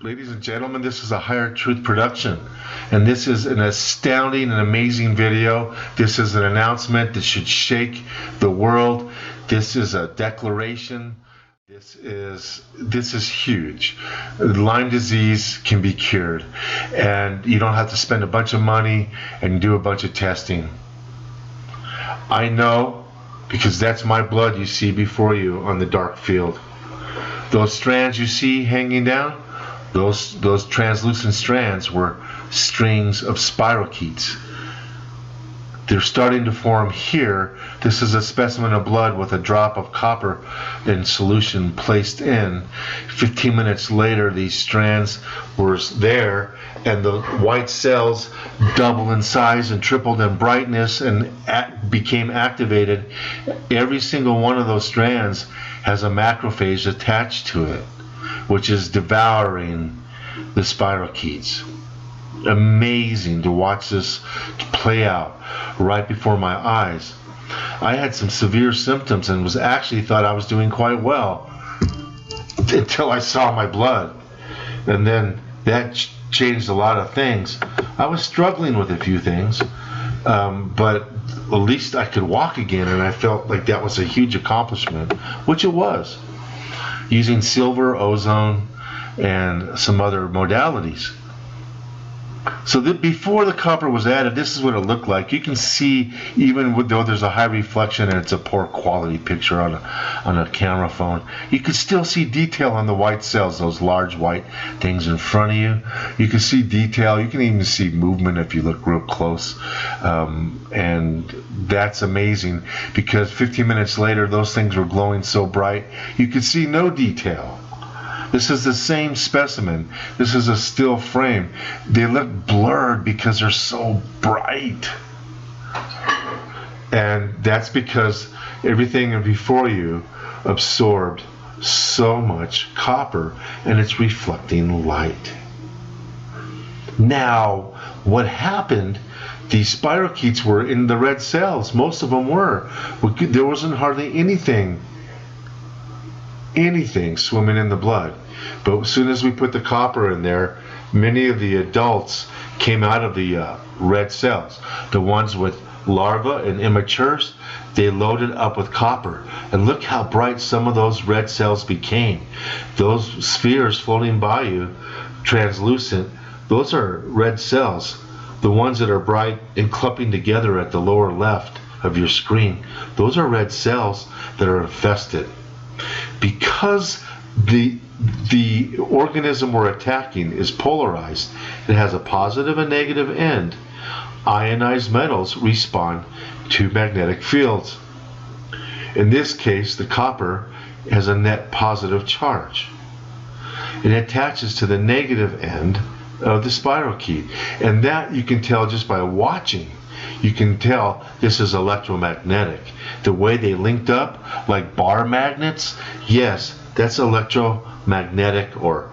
Ladies and gentlemen, this is a Higher Truth production, and this is an astounding and amazing video. This is an announcement that should shake the world. This is a declaration. This is huge. Lyme disease can be cured, and you don't have to spend a bunch of money and do a bunch of testing. I know, because that's my blood you see before you on the dark field. Those strands you see hanging down, those translucent strands were strings of spirochetes. They're starting to form here. This is a specimen of blood with a drop of copper in solution placed in. 15 minutes later, these strands were there, and the white cells doubled in size and tripled in brightness and became activated. Every single one of those strands has a macrophage attached to it, which is devouring the spirochetes. Amazing to watch this play out right before my eyes. I had some severe symptoms and was actually thought I was doing quite well until I saw my blood, and then that changed a lot of things. I was struggling with a few things, but at least I could walk again, and I felt like that was a huge accomplishment, which it was, using silver, ozone, and some other modalities. So before the copper was added, this is what it looked like. You can see, even though there's a high reflection and it's a poor quality picture on a camera phone, you can still see detail on the white cells, those large white things in front of you. You can see detail. You can even see movement if you look real close. And that's amazing, because 15 minutes later, those things were glowing so bright, you could see no detail. This is the same specimen. This is a still frame. They look blurred because they're so bright. And that's because everything before you absorbed so much copper, and it's reflecting light. Now, what happened? These spirochetes were in the red cells. Most of them were. There wasn't hardly anything swimming in the blood. But as soon as we put the copper in there, many of the adults came out of the red cells. The ones with larvae and immatures, they loaded up with copper. And look how bright some of those red cells became. Those spheres floating by you, translucent, those are red cells. The ones that are bright and clumping together at the lower left of your screen, those are red cells that are infested. Because the organism we're attacking is polarized, it has a positive and negative end, ionized metals respond to magnetic fields. In this case, the copper has a net positive charge. It attaches to the negative end of the spirochete, and that you can tell just by watching. You can tell this is electromagnetic. The way they linked up, like bar magnets, yes, that's electromagnetic or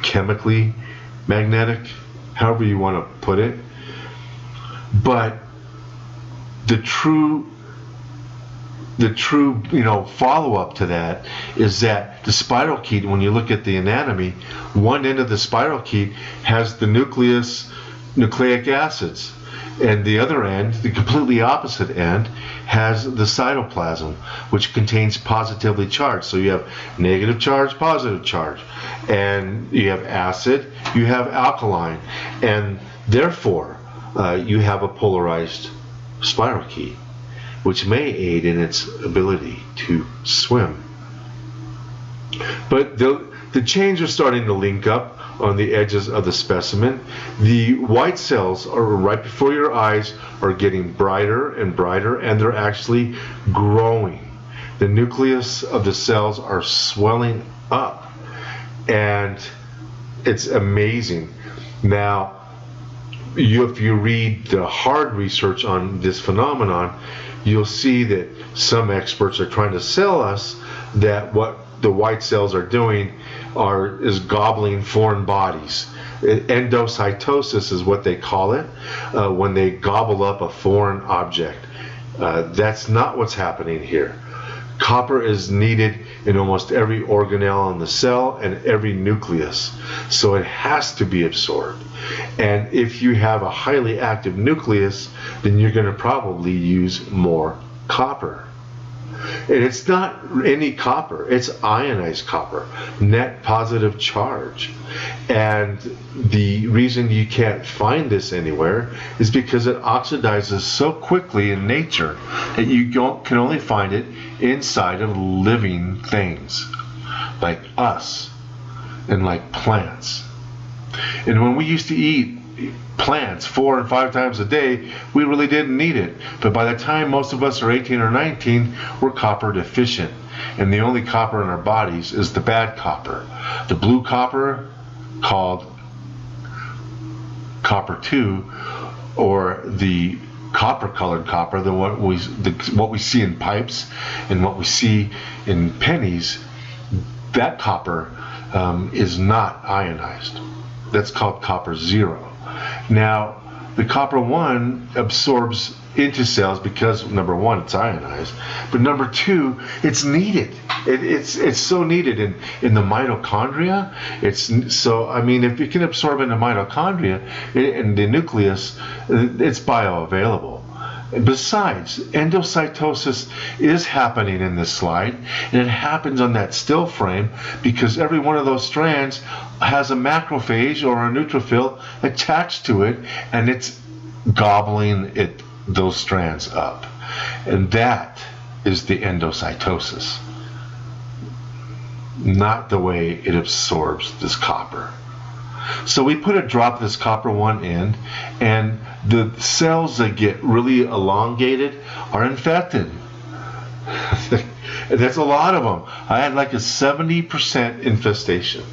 chemically magnetic, however you want to put it. But the true follow-up to that is that the spirochete, when you look at the anatomy, one end of the spirochete has the nucleic acids, and the other end, the completely opposite end, has the cytoplasm, which contains positively charged. So you have negative charge, positive charge, and you have acid, you have alkaline, and therefore you have a polarized spirochete, which may aid in its ability to swim. But the chains are starting to link up on the edges of the specimen. The white cells are right before your eyes are getting brighter and brighter, and they're actually growing. The nucleus of the cells are swelling up, and it's amazing. Now, if you read the hard research on this phenomenon, you'll see that some experts are trying to sell us that what the white cells are doing is gobbling foreign bodies. Endocytosis is what they call it, when they gobble up a foreign object. That's not what's happening here. Copper is needed in almost every organelle in the cell and every nucleus. So it has to be absorbed. And if you have a highly active nucleus, then you're going to probably use more copper. And it's not any copper, it's ionized copper, net positive charge. And the reason you can't find this anywhere is because it oxidizes so quickly in nature that you can only find it inside of living things like us and like plants. And when we used to eat plants 4 and 5 times a day, we really didn't need it. But by the time most of us are 18 or 19, we're copper deficient. And the only copper in our bodies is the bad copper. The blue copper, called copper 2, or the copper colored copper, what we see in pipes and what we see in pennies, that copper is not ionized. That's called copper 0. Now, the copper 1 absorbs into cells because, number 1, it's ionized, but number 2, it's needed. It's so needed in the mitochondria. I mean, if it can absorb in the mitochondria, in the nucleus, it's bioavailable. Besides, endocytosis is happening in this slide, and it happens on that still frame because every one of those strands has a macrophage or a neutrophil attached to it, and it's gobbling those strands up. And that is the endocytosis, not the way it absorbs this copper. So we put a drop of this copper 1 in, and the cells that get really elongated are infected. That's a lot of them. I had like a 70% infestation,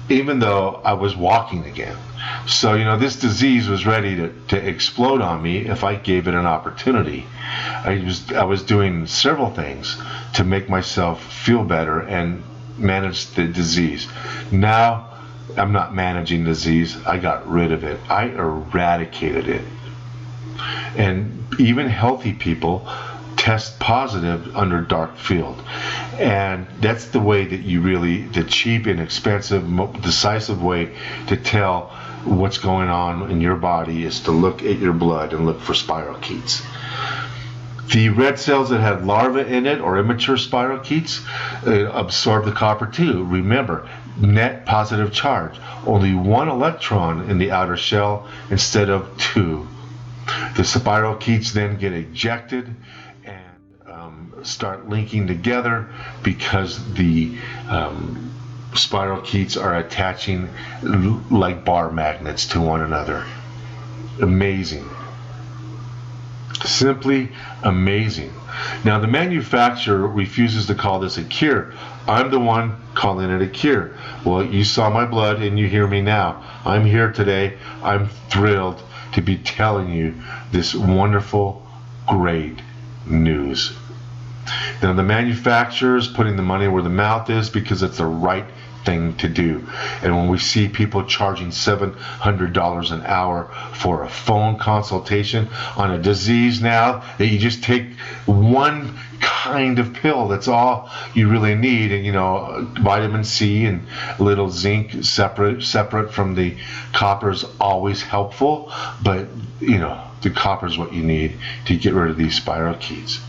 even though I was walking again. So, this disease was ready to explode on me if I gave it an opportunity. I was doing several things to make myself feel better and manage the disease. Now, I'm not managing disease. I got rid of it. I eradicated it. And even healthy people test positive under dark field. And that's the way that the cheap, inexpensive, decisive way to tell what's going on in your body is to look at your blood and look for spirochetes. The red cells that had larvae in it, or immature spirochetes, absorb the copper too. Remember, net positive charge. Only 1 electron in the outer shell instead of 2. The spirochetes then get ejected and start linking together because the spirochetes are attaching like bar magnets to one another. Amazing. Simply amazing. Now, the manufacturer refuses to call this a cure. I'm the one calling it a cure. Well, you saw my blood and you hear me now. I'm here today. I'm thrilled to be telling you this wonderful, great news. Now, the manufacturer is putting the money where the mouth is because it's the right thing to do. And when we see people charging $700 an hour for a phone consultation on a disease now that you just take one kind of pill, that's all you really need, and vitamin C and a little zinc separate from the copper is always helpful, but the copper is what you need to get rid of these spirochetes.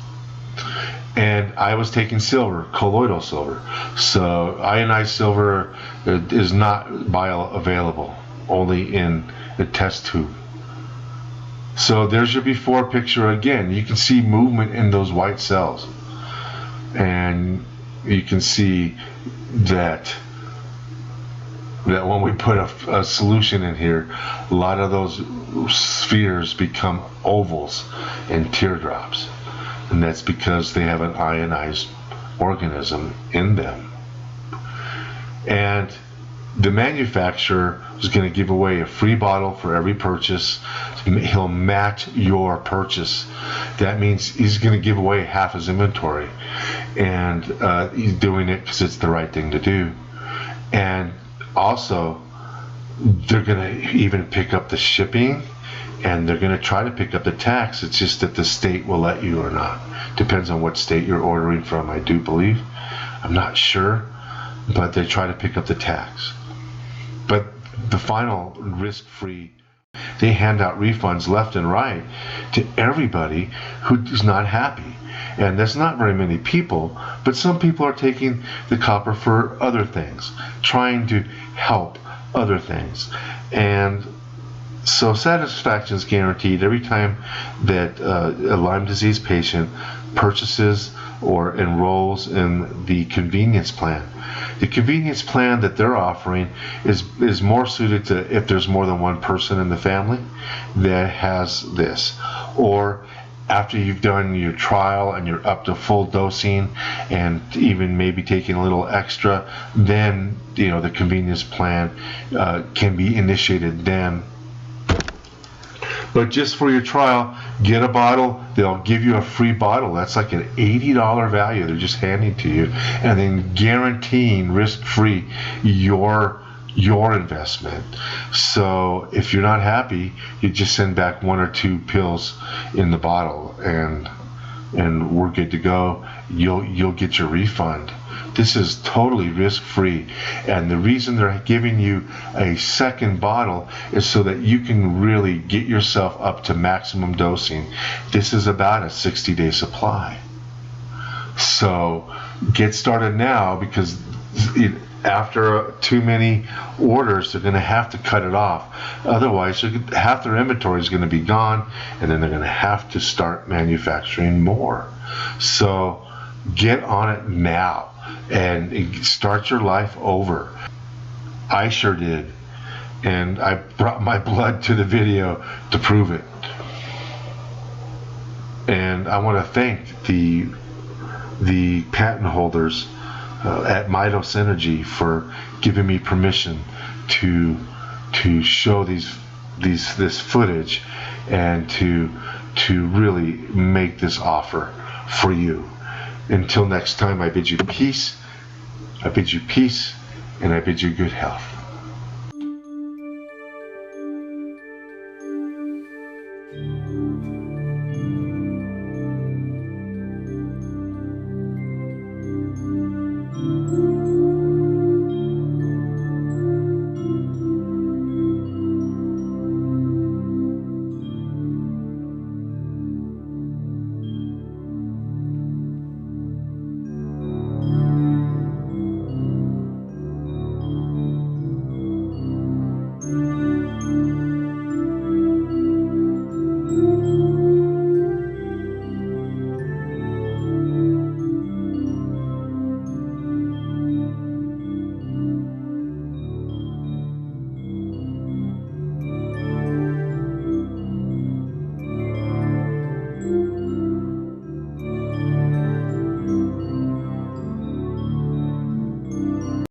And I was taking silver, colloidal silver. So ionized silver is not bioavailable, only in a test tube. So there's your before picture again. You can see movement in those white cells. And you can see that when we put a solution in here, a lot of those spheres become ovals and teardrops. And that's because they have an ionized organism in them. And the manufacturer is going to give away a free bottle for every purchase. He'll match your purchase. That means he's going to give away half his inventory. And he's doing it because it's the right thing to do. And also, they're going to even pick up the shipping, and they're going to try to pick up the tax. It's just that the state will let you or not. Depends on what state you're ordering from, I do believe. I'm not sure, but they try to pick up the tax. But the final risk-free, they hand out refunds left and right to everybody who is not happy. And that's not very many people, but some people are taking the copper for other things, trying to help other things. And so satisfaction is guaranteed every time that a Lyme disease patient purchases or enrolls in the convenience plan. The convenience plan that they're offering is more suited to if there's more than one person in the family that has this, or after you've done your trial and you're up to full dosing and even maybe taking a little extra, then the convenience plan can be initiated then. But just for your trial, get a bottle. They'll give you a free bottle. That's like an $80 value they're just handing to you, and then guaranteeing risk-free your investment. So if you're not happy, you just send back 1 or 2 pills in the bottle, and we're good to go. You'll get your refund. This is totally risk-free, and the reason they're giving you a second bottle is so that you can really get yourself up to maximum dosing. This is about a 60-day supply. So get started now, because after too many orders, they're going to have to cut it off. Otherwise, half their inventory is going to be gone, and then they're going to have to start manufacturing more. So get on it now and start your life over. I sure did, and I brought my blood to the video to prove it. And I want to thank the patent holders at Mitos Energy for giving me permission to show this footage and to really make this offer for you. Until next time, I bid you peace, and I bid you good health.